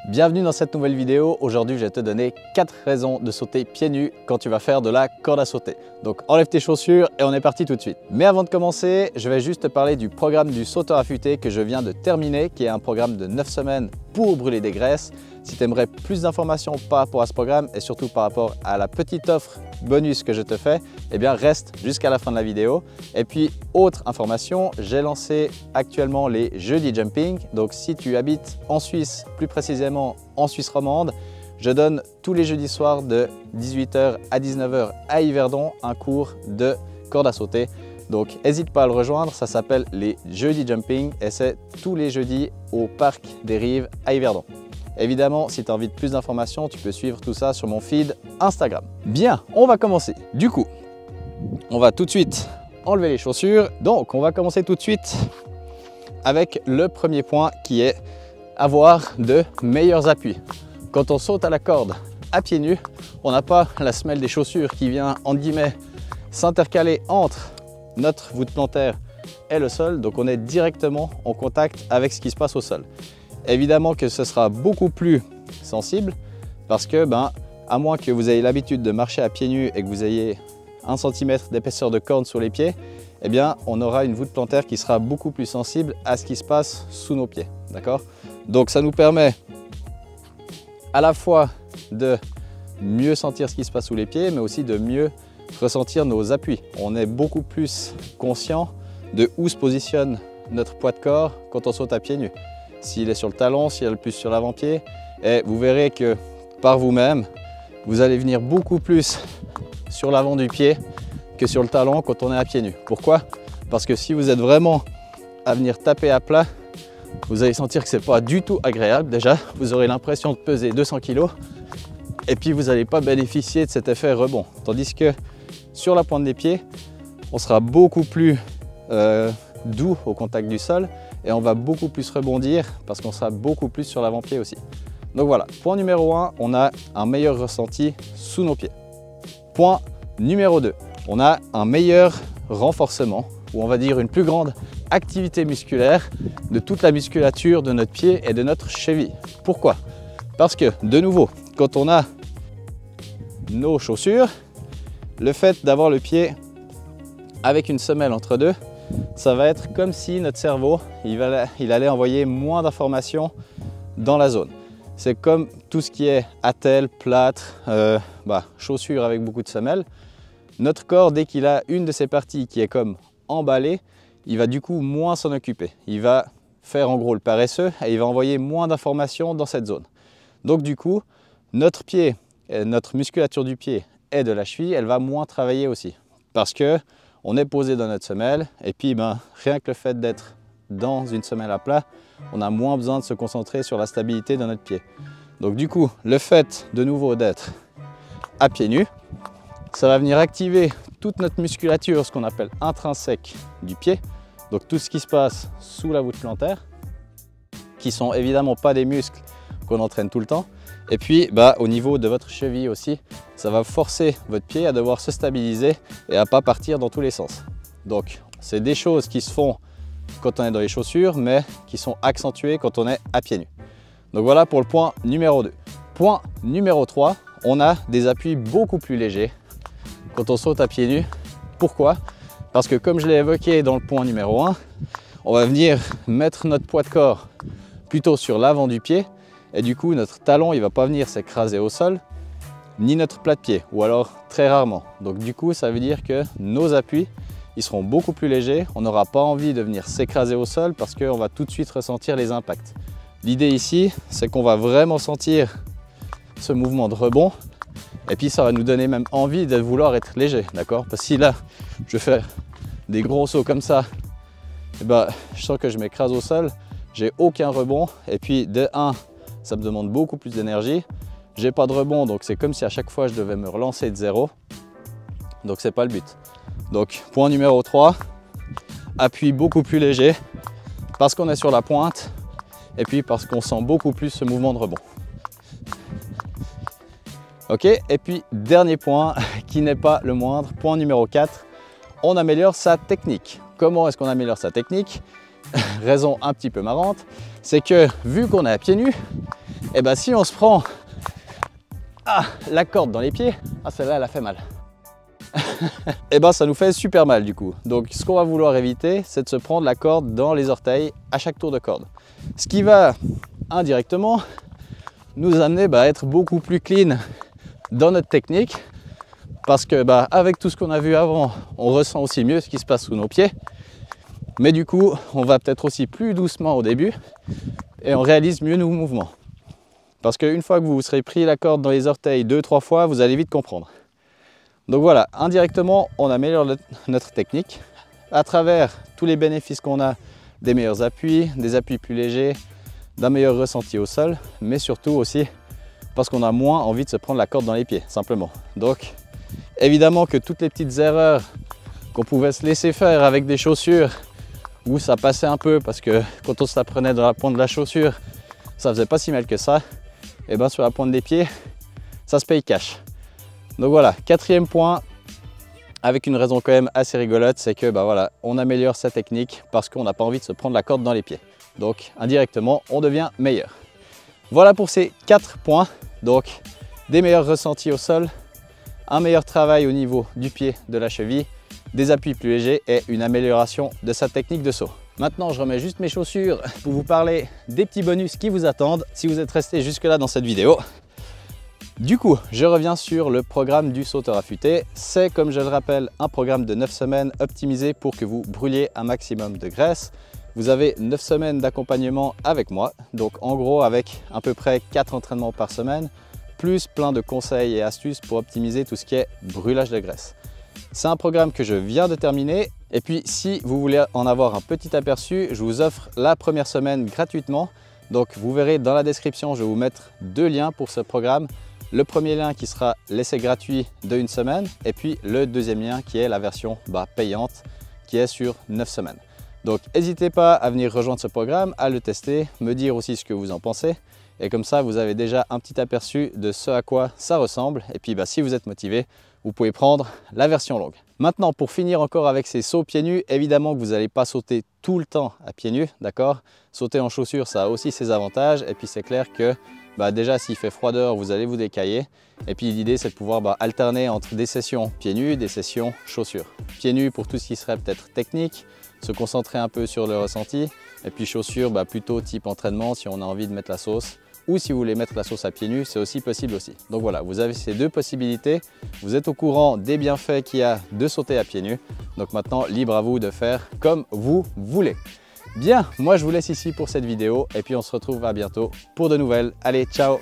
Bienvenue dans cette nouvelle vidéo. Aujourd'hui, je vais te donner 4 raisons de sauter pieds nus quand tu vas faire de la corde à sauter. Donc enlève tes chaussures et on est parti tout de suite. Mais avant de commencer, je vais juste te parler du programme du sauteur affûté que je viens de terminer, qui est un programme de 9 semaines pour brûler des graisses. Si tu aimerais plus d'informations par rapport à ce programme et surtout par rapport à la petite offre bonus que je te fais, eh bien reste jusqu'à la fin de la vidéo. Et puis autre information, j'ai lancé actuellement les jeudis jumping. Donc si tu habites en Suisse, plus précisément en Suisse romande, je donne tous les jeudis soirs de 18 h à 19 h à Yverdon un cours de corde à sauter. Donc n'hésite pas à le rejoindre, ça s'appelle les jeudis jumping et c'est tous les jeudis au parc des Rives à Yverdon. Évidemment, si tu as envie de plus d'informations, tu peux suivre tout ça sur mon feed Instagram. Bien, on va commencer. Du coup, on va tout de suite enlever les chaussures. Donc, on va commencer tout de suite avec le premier point qui est avoir de meilleurs appuis. Quand on saute à la corde à pieds nus, on n'a pas la semelle des chaussures qui vient, entre guillemets, s'intercaler entre notre voûte plantaire et le sol. Donc, on est directement en contact avec ce qui se passe au sol. Évidemment que ce sera beaucoup plus sensible parce que, à moins que vous ayez l'habitude de marcher à pieds nus et que vous ayez 1 cm d'épaisseur de corde sur les pieds, eh bien, on aura une voûte plantaire qui sera beaucoup plus sensible à ce qui se passe sous nos pieds. D'accord? Donc, ça nous permet à la fois de mieux sentir ce qui se passe sous les pieds, mais aussi de mieux ressentir nos appuis. On est beaucoup plus conscient de où se positionne notre poids de corps quand on saute à pieds nus. S'il est sur le talon, s'il est le plus sur l'avant-pied, et vous verrez que par vous-même, vous allez venir beaucoup plus sur l'avant du pied que sur le talon quand on est à pieds nus. Pourquoi? Parce que si vous êtes vraiment à venir taper à plat, vous allez sentir que ce n'est pas du tout agréable. Déjà, vous aurez l'impression de peser 200 kg et puis vous n'allez pas bénéficier de cet effet rebond. Tandis que sur la pointe des pieds, on sera beaucoup plus doux au contact du sol et on va beaucoup plus rebondir parce qu'on sera beaucoup plus sur l'avant-pied aussi. Donc voilà, point numéro 1, on a un meilleur ressenti sous nos pieds. Point numéro 2, on a un meilleur renforcement, ou on va dire une plus grande activité musculaire de toute la musculature de notre pied et de notre cheville. Pourquoi? Parce que, de nouveau, quand on a nos chaussures, le fait d'avoir le pied avec une semelle entre deux, ça va être comme si notre cerveau il allait envoyer moins d'informations dans la zone. C'est comme tout ce qui est attelle, plâtre, chaussures avec beaucoup de semelles. Notre corps, dès qu'il a une de ces parties qui est comme emballée, il va du coup moins s'en occuper. Il va faire en gros le paresseux et il va envoyer moins d'informations dans cette zone. Donc du coup, notre pied, notre musculature du pied et de la cheville, elle va moins travailler aussi. Parce que on est posé dans notre semelle et puis rien que le fait d'être dans une semelle à plat, on a moins besoin de se concentrer sur la stabilité de notre pied. Donc du coup, le fait de nouveau d'être à pieds nus, ça va venir activer toute notre musculature, ce qu'on appelle intrinsèque du pied. Donc tout ce qui se passe sous la voûte plantaire, qui sont évidemment pas des muscles qu'on entraîne tout le temps. Et puis au niveau de votre cheville aussi, ça va forcer votre pied à devoir se stabiliser et à pas partir dans tous les sens. Donc c'est des choses qui se font quand on est dans les chaussures, mais qui sont accentuées quand on est à pieds nus. Donc voilà pour le point numéro 2. Point numéro 3, on a des appuis beaucoup plus légers quand on saute à pieds nus. Pourquoi? Parce que comme je l'ai évoqué dans le point numéro 1, on va venir mettre notre poids de corps plutôt sur l'avant du pied. Et du coup, notre talon, il ne va pas venir s'écraser au sol, ni notre plat de pied, ou alors très rarement. Donc du coup, ça veut dire que nos appuis, ils seront beaucoup plus légers. On n'aura pas envie de venir s'écraser au sol parce qu'on va tout de suite ressentir les impacts. L'idée ici, c'est qu'on va vraiment sentir ce mouvement de rebond. Et puis ça va nous donner même envie de vouloir être léger, d'accord? Parce que si là, je fais des gros sauts comme ça, je sens que je m'écrase au sol, j'ai aucun rebond. Et puis de 1, ça me demande beaucoup plus d'énergie. J'ai pas de rebond, donc c'est comme si à chaque fois je devais me relancer de zéro. Donc c'est pas le but. Donc point numéro 3, appui beaucoup plus léger parce qu'on est sur la pointe et puis parce qu'on sent beaucoup plus ce mouvement de rebond. Ok, et puis dernier point qui n'est pas le moindre, point numéro 4, on améliore sa technique. Comment est-ce qu'on améliore sa technique? Raison un petit peu marrante, c'est que vu qu'on est à pieds nus, Et bah si on se prend la corde dans les pieds, celle-là elle a fait mal. Et ben ça nous fait super mal du coup. Donc ce qu'on va vouloir éviter, c'est de se prendre la corde dans les orteils à chaque tour de corde. Ce qui va indirectement nous amener à être beaucoup plus clean dans notre technique, parce que avec tout ce qu'on a vu avant, on ressent aussi mieux ce qui se passe sous nos pieds. Mais du coup, on va peut-être aussi plus doucement au début et on réalise mieux nos mouvements. Parce qu'une fois que vous vous serez pris la corde dans les orteils 2-3 fois, vous allez vite comprendre. Donc voilà, indirectement, on améliore notre technique à travers tous les bénéfices qu'on a, des meilleurs appuis, des appuis plus légers, d'un meilleur ressenti au sol, mais surtout aussi parce qu'on a moins envie de se prendre la corde dans les pieds, simplement. Donc évidemment que toutes les petites erreurs qu'on pouvait se laisser faire avec des chaussures où ça passait un peu parce que quand on se la prenait dans la pointe de la chaussure, ça faisait pas si mal que ça, et bien sur la pointe des pieds, ça se paye cash. Donc voilà, quatrième point, avec une raison quand même assez rigolote, c'est que voilà, on améliore sa technique parce qu'on n'a pas envie de se prendre la corde dans les pieds. Donc indirectement, on devient meilleur. Voilà pour ces 4 points. Donc des meilleurs ressentis au sol, un meilleur travail au niveau du pied, de la cheville, des appuis plus légers et une amélioration de sa technique de saut. Maintenant, je remets juste mes chaussures pour vous parler des petits bonus qui vous attendent si vous êtes resté jusque-là dans cette vidéo. Du coup, je reviens sur le programme du sauteur affûté. C'est, comme je le rappelle, un programme de 9 semaines optimisé pour que vous brûliez un maximum de graisse. Vous avez 9 semaines d'accompagnement avec moi, donc en gros avec à peu près 4 entraînements par semaine, plus plein de conseils et astuces pour optimiser tout ce qui est brûlage de graisse. C'est un programme que je viens de terminer, et puis si vous voulez en avoir un petit aperçu, je vous offre la première semaine gratuitement. Donc vous verrez dans la description, je vais vous mettre 2 liens pour ce programme. Le premier lien qui sera l'essai gratuit de 1 semaine, et puis le deuxième lien qui est la version payante qui est sur 9 semaines. Donc n'hésitez pas à venir rejoindre ce programme, à le tester, me dire aussi ce que vous en pensez, et comme ça vous avez déjà un petit aperçu de ce à quoi ça ressemble. Et puis si vous êtes motivé, vous pouvez prendre la version longue. Maintenant, pour finir encore avec ces sauts pieds nus, évidemment que vous n'allez pas sauter tout le temps à pieds nus, d'accord? Sauter en chaussures, ça a aussi ses avantages, et puis c'est clair que déjà s'il fait froid dehors, vous allez vous décailler. Et puis l'idée c'est de pouvoir alterner entre des sessions pieds nus, des sessions chaussures. Pieds nus pour tout ce qui serait peut-être technique, se concentrer un peu sur le ressenti, et puis chaussures plutôt type entraînement si on a envie de mettre la sauce, ou si vous voulez mettre la sauce à pieds nus, c'est aussi possible aussi. Donc voilà, vous avez ces deux possibilités, vous êtes au courant des bienfaits qu'il y a de sauter à pieds nus, donc maintenant libre à vous de faire comme vous voulez. Bien, moi je vous laisse ici pour cette vidéo, et puis on se retrouve à bientôt pour de nouvelles. Allez, ciao!